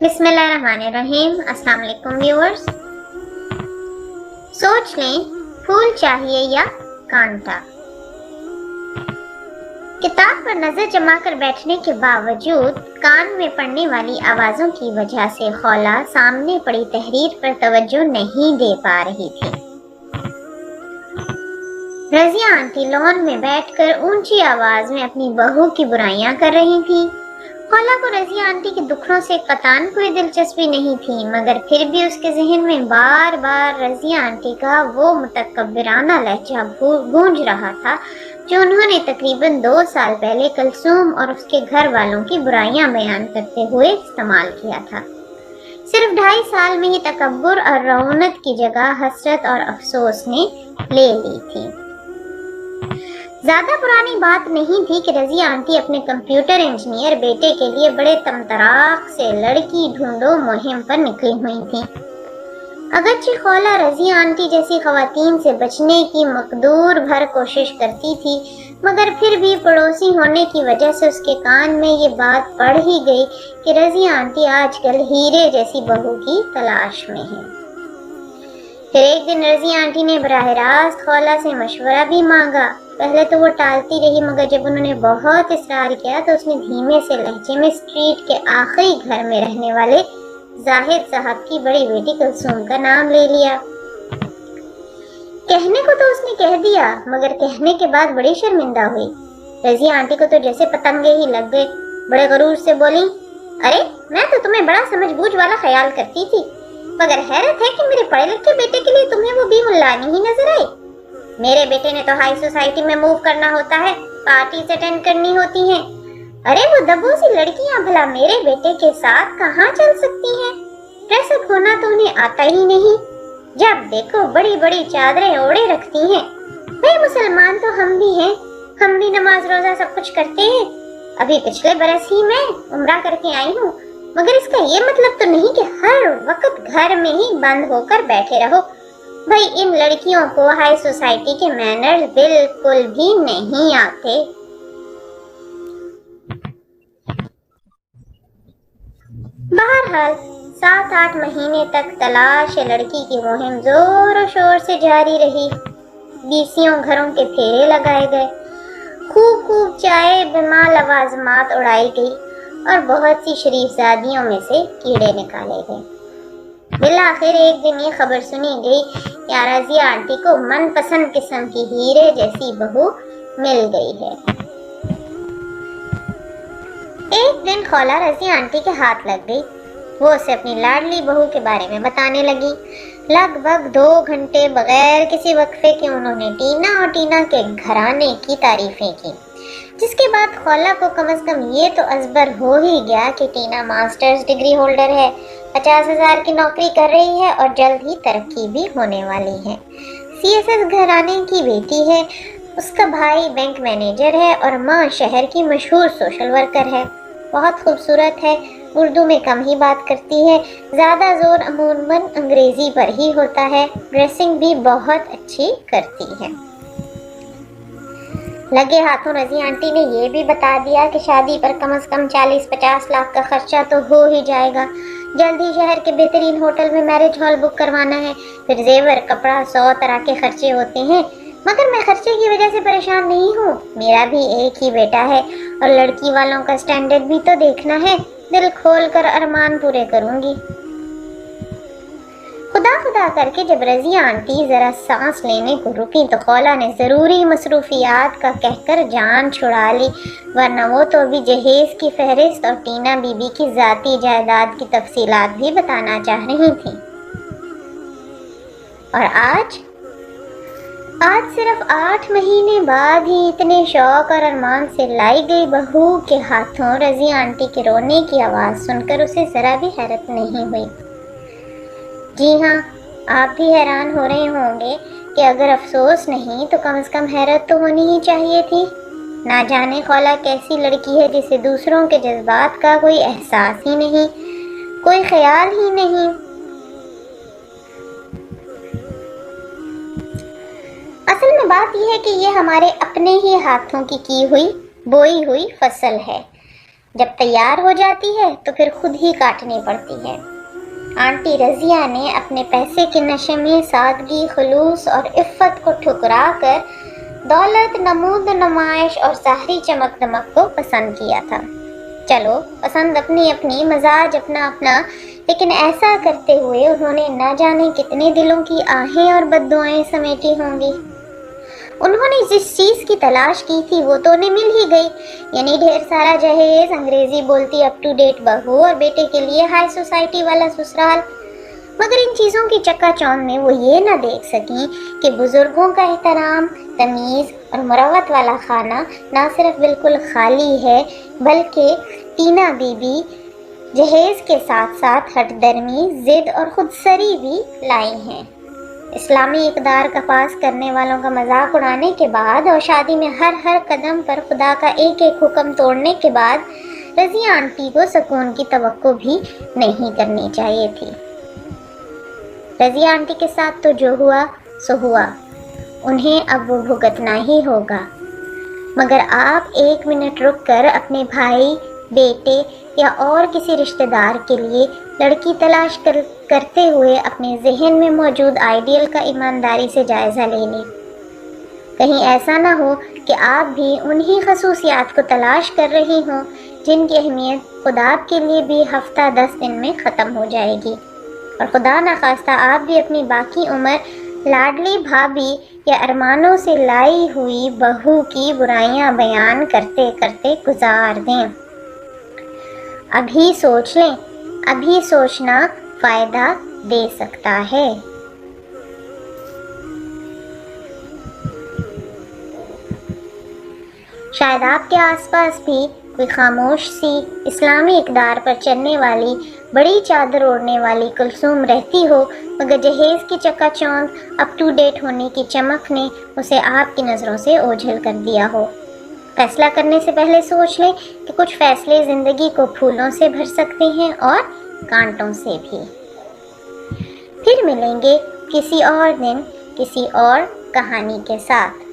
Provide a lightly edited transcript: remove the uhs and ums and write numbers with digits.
बिस्मिल्लाहिर्रहमानिर्रहीम। अस्सलाम वालेकुम व्यूअर्स। सोच लें, फूल चाहिए या कांटा। किताब पर नजर जमा कर बैठने के बावजूद कान में पड़ने वाली आवाजों की वजह से खौला सामने पड़ी तहरीर पर तवज्जो नहीं दे पा रही थी। रजिया आंटी लॉन में बैठकर ऊंची आवाज में अपनी बहू की बुराइयां कर रही थी। खौला को रजिया आंटी के दुखड़ों से कतान कोई दिलचस्पी नहीं थी, मगर फिर भी उसके जहन में बार बार रजिया आंटी का वो मुतकब्बिराना लहजा गूंज रहा था जो उन्होंने तकरीबन 2 साल पहले कलसूम और उसके घर वालों की बुराइयां बयान करते हुए इस्तेमाल किया था। सिर्फ 2.5 साल में ही तकब्बुर और रौनक की जगह हसरत और अफसोस ने ले ली थी। ज्यादा पुरानी बात नहीं थी कि रजिया आंटी अपने कंप्यूटर इंजीनियर बेटे के लिए बड़े तमतराक से लड़की ढूंढो मुहिम पर निकली हुई थी। अगरचे खौला रजिया आंटी जैसी खवातीन से बचने की मकदूर भर कोशिश करती थी, मगर फिर भी पड़ोसी होने की वजह से उसके कान में ये बात पड़ ही गई कि रजिया आंटी आजकल हीरे जैसी बहू की तलाश में है। फिर एक दिन रजिया आंटी ने बराह रास्त खौला से मशवरा भी मांगा। पहले तो वो टालती रही, मगर जब उन्होंने बहुत इसरार किया तो उसने धीमे से लहजे में स्ट्रीट के आखिरी घर में रहने वाले जाहिद साहब की बड़ी बेटी कुलसूम का नाम ले लिया। कहने को तो उसने कह दिया, मगर कहने के बाद बड़ी शर्मिंदा हुई। रजिया आंटी को तो जैसे पतंगे ही लग गए। बड़े गरूर से बोली, अरे मैं तो तुम्हें बड़ा समझबूझ वाला ख्याल करती थी, मगर हैरत है कि मेरे पढ़े लिखे बेटे के लिए तुम्हें वो भी मुल्लानी ही नजर आई। मेरे बेटे ने तो हाई सोसाइटी में मूव करना होता है, पार्टीज अटेंड करनी होती हैं। अरे वो दबो सी लड़कियां भला मेरे बेटे के साथ कहाँ चल सकती हैं? ड्रेसअप होना तो उन्हें आता ही नहीं। जब देखो बड़ी बड़ी चादरें ओढ़े रखती हैं। भाई मुसलमान तो हम भी हैं, हम भी नमाज रोजा सब कुछ करते हैं। अभी पिछले बरस ही मैं उम्रा करके आई हूँ, मगर इसका ये मतलब तो नहीं कि हर वक्त घर में ही बंद होकर बैठे रहो। भाई इन लड़कियों को हाई सोसाइटी के मैनर्स बिल्कुल भी नहीं आते। बहरहाल 7-8 महीने तक तलाश लड़की की मुहिम जोरों शोर से जारी रही। 20 घरों के फेरे लगाए गए, खूब खूब चाय बेमाल लवाजमात उड़ाई गई और बहुत सी शरीफजादियों में से कीड़े निकाले गए। बिलाखिर एक दिन ये खबर सुनी गई कि रजिया आंटी को मनपसंद किस्म की हीरे जैसी बहू मिल गई है। एक दिन खौला रजिया आंटी के हाथ लग गई। वो उसे अपनी लाडली बहू के बारे में बताने लगी। लगभग 2 घंटे बगैर किसी वक्फे के उन्होंने टीना और टीना के घराने की तारीफें की, जिसके बाद खौला को कम से कम ये तो अजबर हो ही गया कि टीना मास्टर्स डिग्री होल्डर है, 50,000 की नौकरी कर रही है और जल्द ही तरक्की भी होने वाली है। CSS घराने की बेटी है, उसका भाई बैंक मैनेजर है और माँ शहर की मशहूर सोशल वर्कर है। बहुत खूबसूरत है, उर्दू में कम ही बात करती है, ज़्यादा जोर अमूमन अंग्रेज़ी पर ही होता है, ड्रेसिंग भी बहुत अच्छी करती है। लगे हाथों रजिया आंटी ने ये भी बता दिया कि शादी पर कम से कम 40-50 लाख का खर्चा तो हो ही जाएगा। जल्द ही शहर के बेहतरीन होटल में मैरिज हॉल बुक करवाना है, फिर जेवर कपड़ा 100 तरह के खर्चे होते हैं। मगर मैं खर्चे की वजह से परेशान नहीं हूँ, मेरा भी एक ही बेटा है और लड़की वालों का स्टैंडर्ड भी तो देखना है। दिल खोल कर अरमान पूरे करूँगी। खुदा खुदा करके जब रजिया आंटी जरा सांस लेने को रुकी तो खौला ने ज़रूरी मसरूफियात का कहकर जान छुड़ा ली, वरना वो तो अभी जहेज की फहरिस्त और टीना बीबी की ज़ाती जायदाद की तफसीलात भी बताना चाह रही थी। और आज सिर्फ 8 महीने बाद ही इतने शौक और अरमान से लाई गई बहू के हाथों रजिया आंटी के रोने की आवाज़ सुनकर उसे ज़रा भी हैरत नहीं हुई। जी हाँ, आप भी हैरान हो रहे होंगे कि अगर अफसोस नहीं तो कम से कम हैरत तो होनी ही चाहिए थी। ना जाने खौला कैसी लड़की है जिसे दूसरों के जज्बात का कोई एहसास ही नहीं, कोई ख्याल ही नहीं। असल में बात यह है कि ये हमारे अपने ही हाथों की हुई बोई हुई फसल है। جب تیار ہو جاتی ہے تو پھر خود ہی کاٹنی پڑتی ہے۔ آنٹی رضیہ نے اپنے پیسے کے نشے میں سادگی، خلوص اور عفت کو ٹھکرا کر دولت، نمود و نمائش اور ظاہری چمک دمک کو پسند کیا تھا۔ چلو، پسند اپنی اپنی، مزاج اپنا اپنا، لیکن ایسا کرتے ہوئے انہوں نے نہ جانے کتنے دلوں کی آہیں اور بددعائیں سمیٹی ہوں گی۔ انہوں نے جس چیز کی تلاش کی تھی وہ تو انہیں مل ہی گئی، یعنی ڈھیر سارا جہیز، انگریزی بولتی اپ ٹو ڈیٹ بہو اور بیٹے کے لیے ہائی سوسائٹی والا سسرال۔ مگر ان چیزوں کی چکا چوند میں وہ یہ نہ دیکھ سکیں کہ بزرگوں کا احترام، تمیز اور مروت والا خانہ نہ صرف بالکل خالی ہے، بلکہ ٹینا بی بی جہیز کے ساتھ ساتھ ہٹ درمی، ضد اور خودسری بھی لائی ہیں۔ اسلامی اقدار کا پاس کرنے والوں کا مذاق اڑانے کے بعد اور شادی میں ہر قدم پر خدا کا ایک ایک حکم توڑنے کے بعد رضیہ آنٹی کو سکون کی توقع بھی نہیں کرنی چاہیے تھی۔ رضیہ آنٹی کے ساتھ تو جو ہوا سو ہوا، انہیں اب وہ بھگتنا ہی ہوگا۔ مگر آپ ایک منٹ رک کر اپنے بھائی، بیٹے یا اور کسی رشتہ دار کے لیے لڑکی تلاش کرتے ہوئے اپنے ذہن میں موجود آئیڈیل کا ایمانداری سے جائزہ لے لیں۔ کہیں ایسا نہ ہو کہ آپ بھی انہی خصوصیات کو تلاش کر رہی ہوں جن کی اہمیت خدا آپ کے لیے بھی ہفتہ 10 دن میں ختم ہو جائے گی، اور خدا نخواستہ آپ بھی اپنی باقی عمر لاڈلی بھابھی یا ارمانوں سے لائی ہوئی بہو کی برائیاں بیان کرتے کرتے گزار دیں۔ ابھی سوچ لیں، ابھی سوچنا فائدہ دے سکتا ہے۔ شاید آپ کے آس پاس بھی کوئی خاموش سی اسلامی اقدار پر چلنے والی بڑی چادر اوڑھنے والی کلثوم رہتی ہو، مگر جہیز کی چکا چوند، اپ ٹو ڈیٹ ہونے کی چمک نے اسے آپ کی نظروں سے اوجھل کر دیا ہو۔ فیصلہ کرنے سے پہلے سوچ لیں کہ کچھ فیصلے زندگی کو پھولوں سے بھر سکتے ہیں اور کانٹوں سے بھی۔ پھر ملیں گے کسی اور دن، کسی اور کہانی کے ساتھ۔